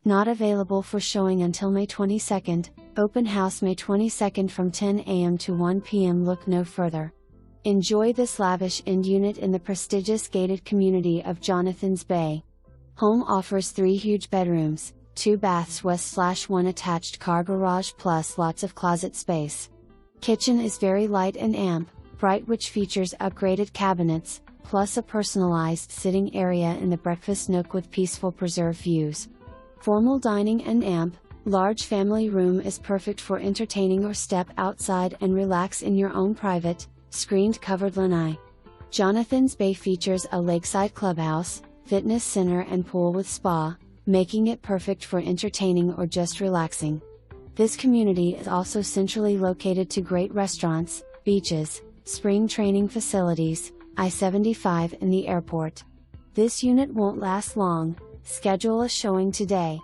Not available for showing until May 22nd, open house May 22nd from 10 a.m. to 1 p.m. Look no further. Enjoy this lavish end unit in the prestigious gated community of Jonathans Bay. Home offers 3 huge bedrooms, 2 baths west/1 attached car garage plus lots of closet space. Kitchen is very light and bright, which features upgraded cabinets, plus a personalized sitting area in the breakfast nook with peaceful preserved views. Formal dining and large family room is perfect for entertaining or step outside and relax in your own private, screened covered lanai. Jonathans Bay features a lakeside clubhouse, fitness center and pool with spa, making it perfect for entertaining or just relaxing. This community is also centrally located to great restaurants, beaches, spring training facilities, I-75 and the airport. This unit won't last long. Schedule a showing today.